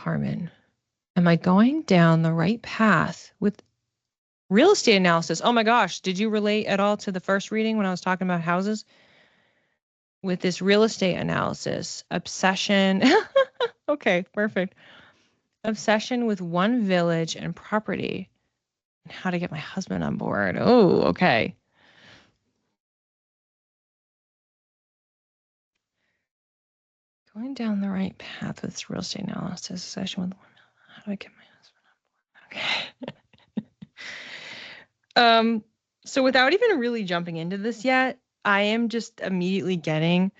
Carmen, am I going down the right path with real estate analysis? Oh my gosh, did you relate at all to the first reading when I was talking about houses? With this real estate analysis, obsession. Okay, perfect. Obsession with one village and property. And how to get my husband on board. Oh, okay. Going down the right path with this real estate analysis, obsession with one. How do I get my husband on board? Okay. So without even really jumping into this yet, I am just immediately getting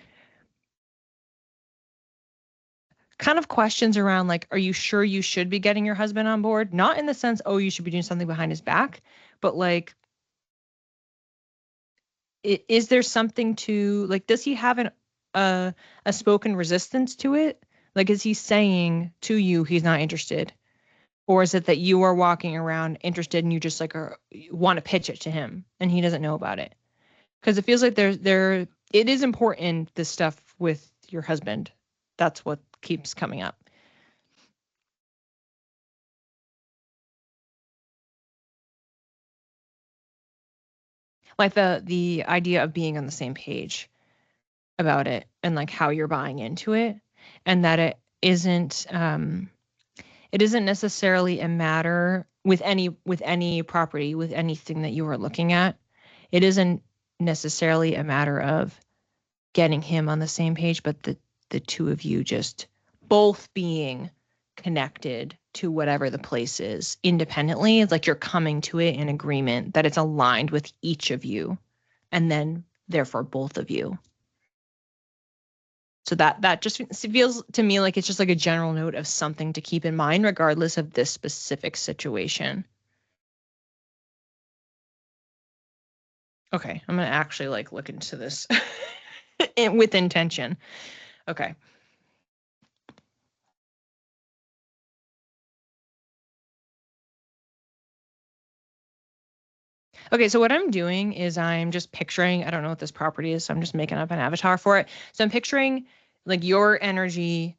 kind of questions around like, are you sure you should be getting your husband on board? Not in the sense, oh, you should be doing something behind his back, but like, is there something to like, does he have a spoken resistance to it? Like, is he saying to you he's not interested? Or is it that you are walking around interested and you just like want to pitch it to him and he doesn't know about it? Because it feels like it is important, this stuff with your husband. That's what keeps coming up. Like the idea of being on the same page about it and like how you're buying into it, and that it isn't necessarily a matter with any property, with anything that you are looking at. It isn't necessarily a matter of getting him on the same page, but the two of you just both being connected to whatever the place is independently. It's like you're coming to it in agreement that it's aligned with each of you, and then therefore both of you. So that just feels to me like it's just like a general note of something to keep in mind, regardless of this specific situation. Okay, I'm gonna actually like look into this with intention. Okay. Okay, so what I'm doing is I'm just picturing, I don't know what this property is, so I'm just making up an avatar for it. So I'm picturing like your energy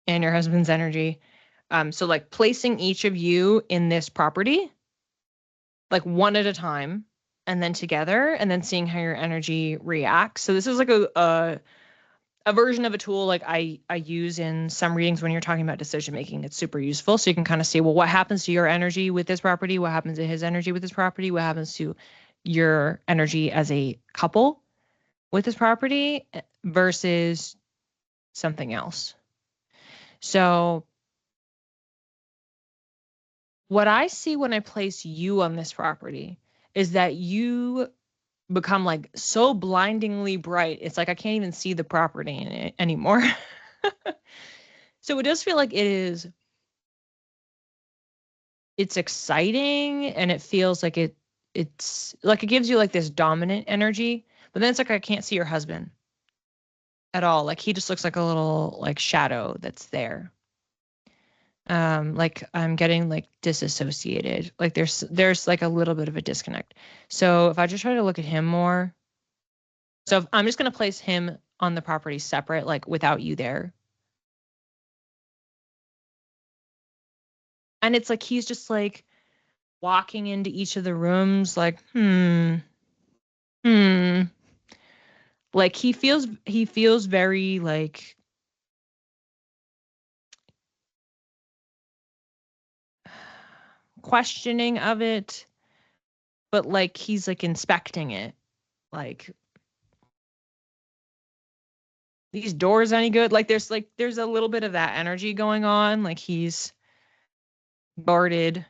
and your husband's energy. So like placing each of you in this property, like one at a time, and then together, and then seeing how your energy reacts. So this is like a version of a tool like I use in some readings when you're talking about decision making. It's super useful. So you can kind of see, well, what happens to your energy with this property? What happens to his energy with this property? What happens to your energy as a couple with this property versus something else? So what I see when I place you on this property is that you become like so blindingly bright. It's like I can't even see the property in it anymore. So it does feel like it's exciting, and it feels like it's like it gives you like this dominant energy, but then it's like I can't see your husband at all. Like he just looks like a little like shadow that's there. Like I'm getting like disassociated. Like there's like a little bit of a disconnect. So if I just try to look at him more, so if I'm just gonna place him on the property separate, like without you there. And it's like he's just like walking into each of the rooms like, hmm. Like he feels very like questioning of it, but like he's like inspecting it. Like, these doors any good? Like there's a little bit of that energy going on. Like he's guarded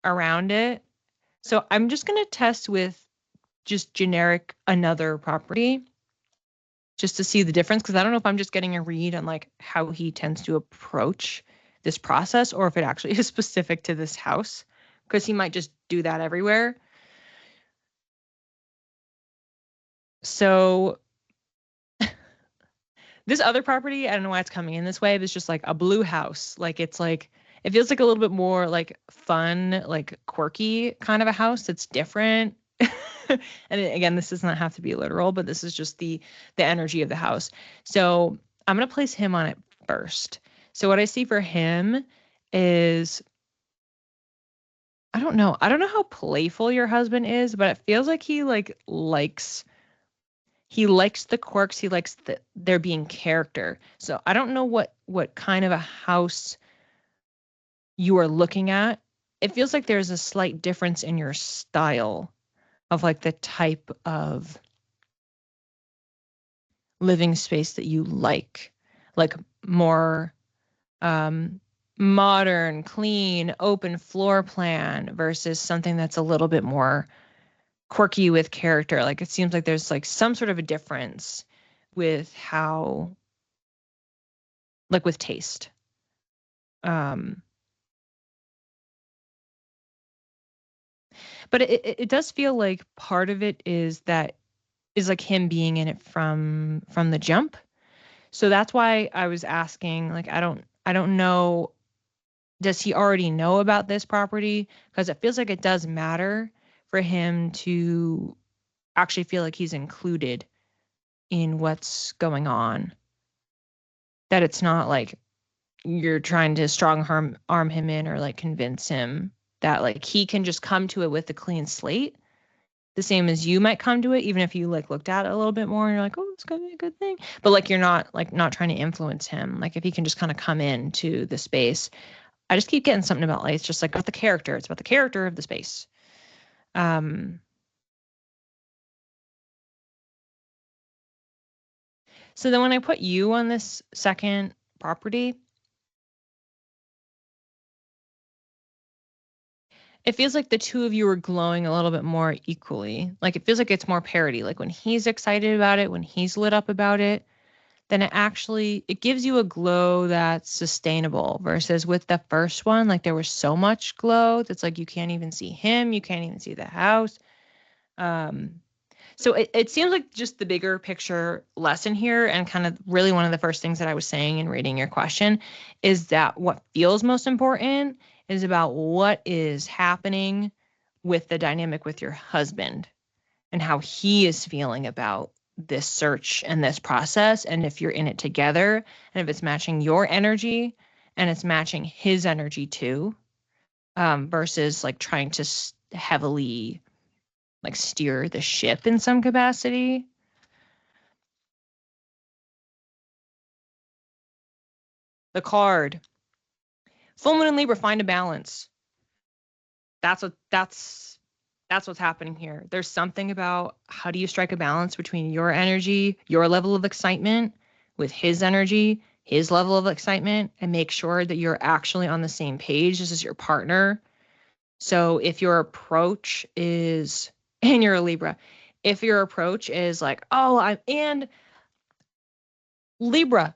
around it. So I'm just gonna test with just generic another property just to see the difference, because I don't know if I'm just getting a read on like how he tends to approach this process, or if it actually is specific to this house, because he might just do that everywhere. So this other property, I don't know why it's coming in this way, but it's just like a blue house. Like it's like it feels like a little bit more like fun, like quirky kind of a house that's different. And again, this does not have to be literal, but this is just the energy of the house. So I'm gonna place him on it first. So what I see for him is, I don't know. I don't know how playful your husband is, but it feels like he likes the quirks. He likes there being character. So I don't know what kind of a house you are looking at. It feels like there's a slight difference in your style of like the type of living space that you like more um, modern, clean, open floor plan versus something that's a little bit more quirky with character. Like it seems like there's like some sort of a difference with how, like with taste. Um, but it does feel like part of it is like him being in it from the jump. So that's why I was asking, like, I don't know, does he already know about this property? Because it feels like it does matter for him to actually feel like he's included in what's going on. That it's not like you're trying to strong arm him in or like convince him that like he can just come to it with a clean slate, the same as you might come to it, even if you like looked at it a little bit more and you're like, oh, it's gonna be a good thing. But like you're not trying to influence him. Like if he can just kind of come into the space. I just keep getting something about like it's just like about the character. It's about the character of the space. Um, so then when I put you on this second property, it feels like the two of you are glowing a little bit more equally. Like it feels like it's more parity. Like when he's excited about it, when he's lit up about it, then it gives you a glow that's sustainable versus with the first one, like there was so much glow that's like you can't even see him, you can't even see the house. Um, so it seems like just the bigger picture lesson here, and kind of really one of the first things that I was saying in reading your question is that what feels most important is about what is happening with the dynamic with your husband and how he is feeling about this search and this process. And if you're in it together, and if it's matching your energy and it's matching his energy too, versus like trying to heavily like steer the ship in some capacity. The card, full moon and Libra, find a balance. That's what's happening here. There's something about how do you strike a balance between your energy, your level of excitement with his energy, his level of excitement, and make sure that you're actually on the same page. This is your partner. So if your approach is, and you're a Libra, if your approach is like, oh, and Libra,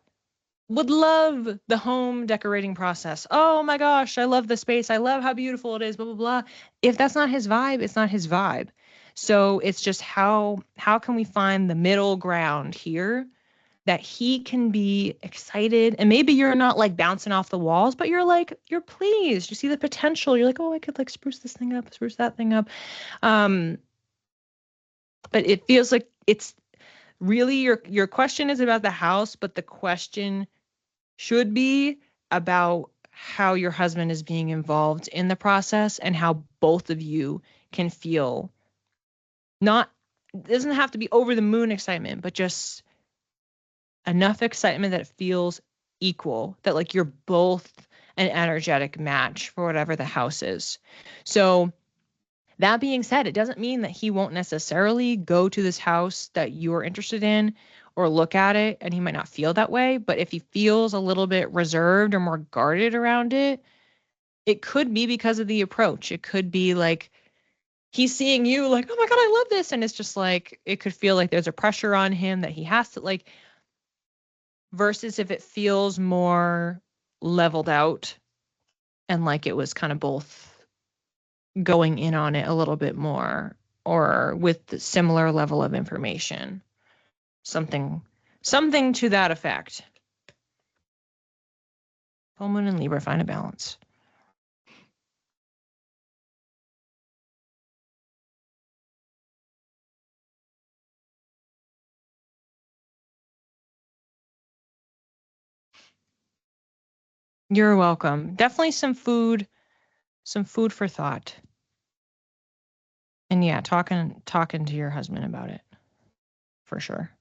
would love the home decorating process. Oh my gosh, I love the space. I love how beautiful it is, blah blah blah. If that's not his vibe, it's not his vibe. So it's just how can we find the middle ground here that he can be excited, and maybe you're not like bouncing off the walls, but you're pleased. You see the potential. You're like, "Oh, I could like spruce this thing up, spruce that thing up." Um but it feels like it's really your question is about the house, but the question should be about how your husband is being involved in the process and how both of you can feel, not, it doesn't have to be over the moon excitement, but just enough excitement that it feels equal, that like you're both an energetic match for whatever the house is. So that being said, it doesn't mean that he won't necessarily go to this house that you're interested in or look at it and he might not feel that way. But if he feels a little bit reserved or more guarded around it, it could be because of the approach. It could be like he's seeing you like, oh my God, I love this. And it's just like, it could feel like there's a pressure on him that he has to like, versus if it feels more leveled out and like it was kind of both going in on it a little bit more or with the similar level of information. Something something to that effect. Full moon and Libra, find a balance. You're welcome. Definitely some food for thought. And yeah, talking to your husband about it. For sure.